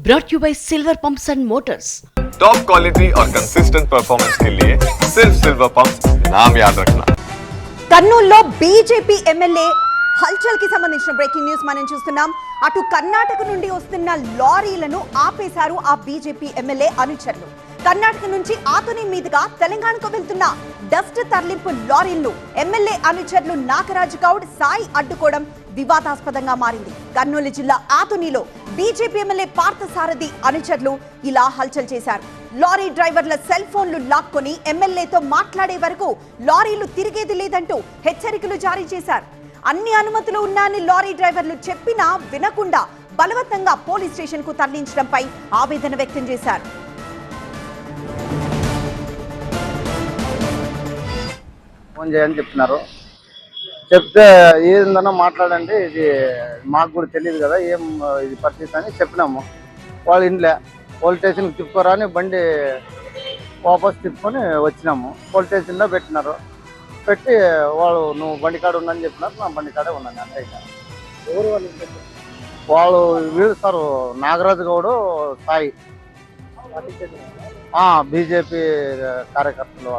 brought you by Silver Pumps and Motors. Top quality और consistent performance के लिए सिर्फ सिल्वर पंप्स नाम याद रखना। కర్నూలులో బీజేపీ ఎమ్మెల్యే హల్చల్ కి సంబంధించిన బ్రేకింగ్ న్యూస్ మనం చూస్తున్నాం. అటు కర్ణాటక నుండి వస్తున్న లారీలను ఆపేశారు ఆ బీజేపీ ఎమ్మెల్యే అనుచరులు. కర్ణాటక నుంచి ఆతుని మీదుగా తెలంగాణకు వెళ్తున్న డస్ట్ తరలింపు లారీలను ఎమ్మెల్యే అనుచరులు నాగరాజు గౌడ్ సాయి అడ్డుకోవడం వివాదాస్పదంగా మారింది. కర్నూలు జిల్లా ఆతునిలో బీజేపీ ఎమ్మెల్యే పార్థసారథి అనుచరులు ఇలా హల్చల్ చేశారు. లారీ డ్రైవర్ల సెల్ ఫోన్లు లాక్కొని ఎమ్మెల్యేతో మాట్లాడే వరకు లారీలు తిరిగేది లేదంటూ హెచ్చరికలు జారీ చేశారు. అన్ని అనుమతులు ఉన్నాయని లారీ డ్రైవర్లు చెప్పినా వినకుండా బలవంతంగా పోలీస్ స్టేషన్ కు తరలించడంపై ఆవేదన వ్యక్తం చేశారు. ఫోన్ చేయని చెప్తున్నారు. చెప్తే ఏందన్నా మాట్లాడండి, ఇది మాకు కూడా తెలియదు కదా ఏం ఇది పరిస్థితి అని చెప్పినాము. వాళ్ళు ఇంట్లో పోలీస్ స్టేషన్కి తిప్పుకోరా అని బండి వాపస్ తిప్పుకొని వచ్చినాము. పోలీస్ స్టేషన్లో పెట్టినారు. పెట్టి వాళ్ళు నువ్వు బండి కాడ ఉండని చెప్పినారు. నా బండి కాడే ఉన్నాను అంతే. ఎవరు వాళ్ళు వీళ్ళు సార్ నాగరాజు గౌడు సాయి బీజేపీ కార్యకర్తలు.